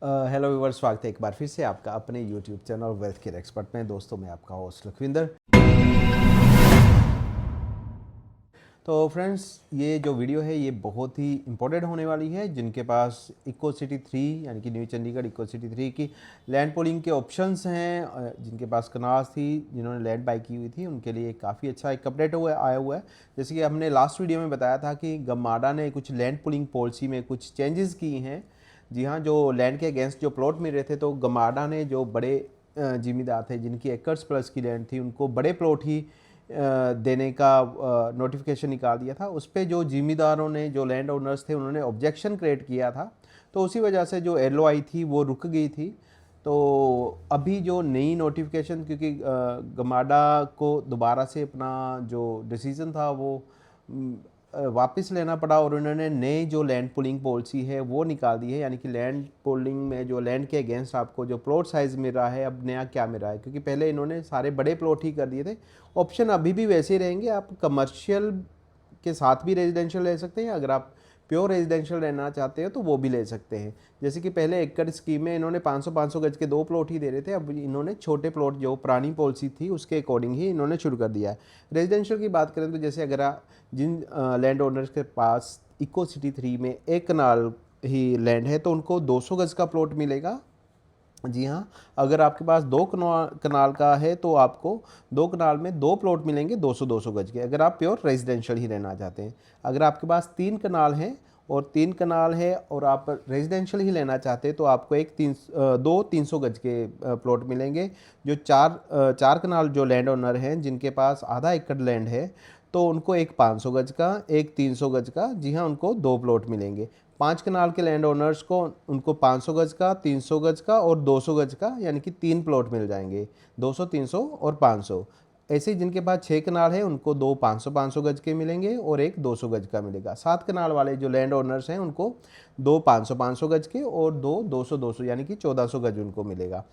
Hello viewers, स्वागत है एक बार फिर से आपका अपने YouTube channel wealth care expert में। दोस्तों, मैं आपका होस्ट लखविंदर। तो फ्रेंड्स, ये जो वीडियो है ये बहुत ही इंपॉर्टेंट होने वाली है। जिनके पास इको सिटी 3 यानी कि न्यू चंडीगढ़ इको सिटी 3 की लैंड पोलिंग के ऑप्शंस हैं, जिनके पास कनास थी, जिन्होंने लैंड बाई की हुई थी, उनके लिए काफ़ी अच्छा एक अपडेट आया हुआ है। जैसे कि हमने लास्ट वीडियो में बताया था कि गमाडा ने कुछ लैंड पोलिंग पॉलिसी में कुछ चेंजेस की हैं। जी हाँ, जो लैंड के अगेंस्ट जो प्लॉट मिल रहे थे, तो गमाडा ने जो बड़े जिम्मेदार थे, जिनकी एकर्स प्लस की लैंड थी, उनको बड़े प्लॉट ही देने का नोटिफिकेशन निकाल दिया था। उस पर जो जिम्मेदारों ने, जो लैंड ओनर्स थे, उन्होंने ऑब्जेक्शन क्रिएट किया था। तो उसी वजह से जो LOI थी वो रुक गई थी। तो अभी जो नई नोटिफिकेशन, क्योंकि गमाडा को दोबारा से अपना जो डिसीज़न था वो वापस लेना पड़ा, और उन्होंने नई जो लैंड पुलिंग पॉलिसी है वो निकाल दी है। यानी कि लैंड पुलिंग में जो लैंड के अगेंस्ट आपको जो प्लॉट साइज़ मिल रहा है, अब नया क्या मिल रहा है, क्योंकि पहले इन्होंने सारे बड़े प्लॉट ही कर दिए थे। ऑप्शन अभी भी वैसे ही रहेंगे, आप कमर्शियल के साथ भी रेजिडेंशियल ले सकते हैं। अगर आप प्योर रेजिडेंशियल लेना चाहते हो तो वो भी ले सकते हैं। जैसे कि पहले एकड़ स्कीम में इन्होंने 500-500 गज के 2 प्लॉट ही दे रहे थे, अब इन्होंने छोटे प्लॉट, जो पुरानी पॉलिसी थी उसके अकॉर्डिंग ही इन्होंने शुरू कर दिया है। रेजिडेंशियल की बात करें तो जैसे अगर जिन लैंड ओनर्स के पास इको सिटी 3 में 1 कनाल ही लैंड है तो उनको 200 गज का प्लॉट मिलेगा। जी हाँ, अगर आपके पास 2 कनाल का है तो आपको 2 कनाल में 2 प्लॉट मिलेंगे 200-200 गज के, अगर आप प्योर रेजिडेंशियल ही रहना चाहते हैं। अगर आपके पास 3 कनाल हैं और 3 कनाल है और आप रेजिडेंशियल ही लेना चाहते हैं तो आपको 2 300 गज के प्लॉट मिलेंगे। जो 4 कनाल जो लैंड ओनर हैं, जिनके पास आधा एकड़ लैंड है, तो उनको एक 500 गज का, एक 300 गज का, जी हाँ, उनको 2 प्लॉट मिलेंगे। 5 कनाल के लैंड ओनर्स को, उनको 500 गज का, 300 गज का और 200 गज का, यानी कि 3 प्लॉट मिल जाएंगे, 200, 300 और 500। ऐसे ही जिनके पास 6 कनाल है उनको 2 500-500 गज के मिलेंगे और एक 200 गज का मिलेगा। 7 कनाल वाले जो लैंड ओनर्स हैं उनको 2 500-500 गज के और 2 200-200, यानी कि 1400 गज उनको मिलेगा।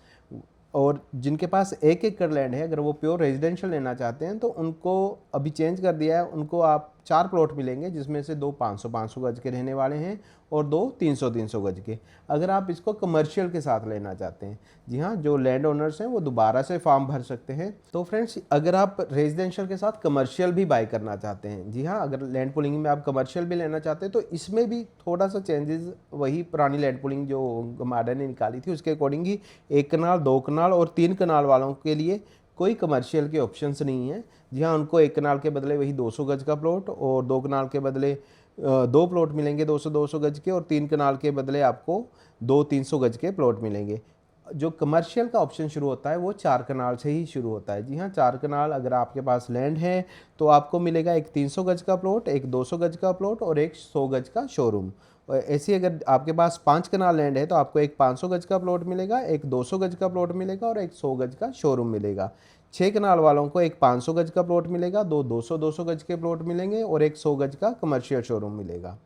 और जिनके पास 1 एकड़ लैंड है, अगर वो प्योर रेजिडेंशियल लेना चाहते हैं तो उनको अभी चेंज कर दिया है, उनको आप 4 प्लॉट मिलेंगे, जिसमें से 2 500-500 गज के रहने वाले हैं और 2 300-300 गज के। अगर आप इसको कमर्शियल के साथ लेना चाहते हैं, जी हाँ, जो लैंड ओनर्स हैं वो दोबारा से फॉर्म भर सकते हैं। तो फ्रेंड्स, अगर आप रेजिडेंशियल के साथ कमर्शियल भी बाय करना चाहते हैं, जी हाँ, अगर लैंड पुलिंग में आप कमर्शियल भी लेना चाहते हैं तो इसमें भी थोड़ा सा चेंजेस, वही पुरानी लैंड पुलिंग जो गमाडा ने निकाली थी उसके अकॉर्डिंग ही 1 कनाल, 2 कनाल और 3 कनाल वालों के लिए कोई कमर्शियल के ऑप्शंस नहीं है। जी हाँ, उनको 1 कनाल के बदले वही 200 गज का प्लॉट और 2 कनाल के बदले 2 प्लॉट मिलेंगे 200-200 गज के, और 3 कनाल के बदले आपको 2 300 गज के प्लॉट मिलेंगे। जो कमर्शियल का ऑप्शन शुरू होता है वो 4 कनाल से ही शुरू होता है। जी हाँ, 4 कनाल अगर आपके पास लैंड है तो आपको मिलेगा एक 300 गज का प्लॉट, एक 200 गज का प्लॉट और एक 100 गज का शोरूम। ऐसे अगर आपके पास 5 कनाल लैंड है तो आपको एक 500 गज का प्लॉट मिलेगा, एक 200 गज का प्लॉट मिलेगा और एक 100 गज का शोरूम मिलेगा। 6 कनाल वालों को एक 500 गज का प्लॉट मिलेगा, 200-200 गज के प्लॉट मिलेंगे और एक 100 गज का कमर्शियल शोरूम मिलेगा।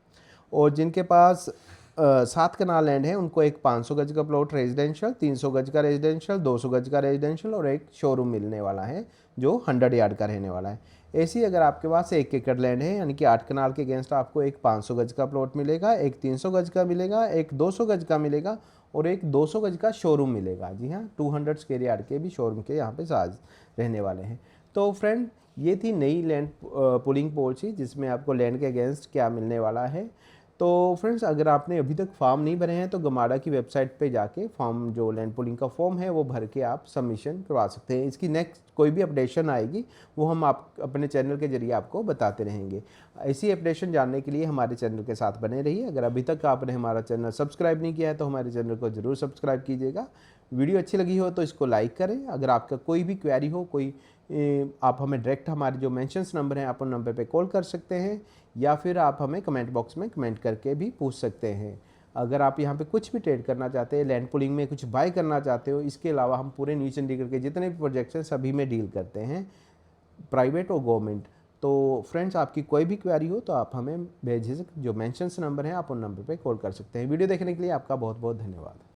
और जिनके पास 7 कनाल लैंड है उनको एक 500 गज का प्लॉट रेजिडेंशियल, 300 गज का रेजिडेंशियल, 200 गज का रेजिडेंशियल और एक शोरूम मिलने वाला है जो 100 यार्ड का रहने वाला है। ऐसे ही अगर आपके पास 1 एकड़ लैंड है, यानी कि 8 कनाल के अगेंस्ट आपको एक 500 गज का प्लॉट मिलेगा, एक 300 गज का मिलेगा, एक 200 गज का मिलेगा और एक 200 गज का शोरूम मिलेगा। जी हाँ, 200 स्क्वायर यार्ड के भी शोरूम के यहाँ पे साज रहने वाले हैं। तो फ्रेंड, ये थी नई लैंड पुलिंग पॉलिसी, जिसमें आपको लैंड के अगेंस्ट क्या मिलने वाला है। तो फ्रेंड्स, अगर आपने अभी तक फॉर्म नहीं भरे हैं तो गमाडा की वेबसाइट पे जाके फॉर्म, जो लैंड पुलिंग का फॉर्म है वो भर के आप सबमिशन करवा सकते हैं। इसकी नेक्स्ट कोई भी अपडेशन आएगी वो हम आप अपने चैनल के जरिए आपको बताते रहेंगे। ऐसी अपडेशन जानने के लिए हमारे चैनल के साथ बने रहिए। अगर अभी तक आपने हमारा चैनल सब्सक्राइब नहीं किया है तो हमारे चैनल को ज़रूर सब्सक्राइब कीजिएगा। वीडियो अच्छी लगी हो तो इसको लाइक करें। अगर आपका कोई भी क्वेरी हो, आप हमें डायरेक्ट, हमारे जो मेंशंस नंबर हैं, आप उन नंबर पे कॉल कर सकते हैं या फिर आप हमें कमेंट बॉक्स में कमेंट करके भी पूछ सकते हैं। अगर आप यहाँ पे कुछ भी ट्रेड करना चाहते हैं, लैंड पुलिंग में कुछ बाय करना चाहते हो, इसके अलावा हम पूरे न्यू चंडीगढ़ के जितने भी प्रोजेक्ट्स हैं सभी में डील करते हैं, प्राइवेट और गवर्नमेंट। तो फ्रेंड्स, आपकी कोई भी क्वेरी हो तो आप हमें बेझिझक जो मेंशंस नंबर हैं आप उन नंबर पर कॉल कर सकते हैं। वीडियो देखने के लिए आपका बहुत बहुत धन्यवाद।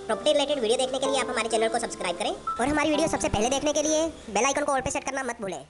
प्रॉपर्टी रिलेटेड वीडियो देखने के लिए आप हमारे चैनल को सब्सक्राइब करें और हमारी वीडियो सबसे पहले देखने के लिए बेल आइकन को ऑल पे सेट करना मत भूलें।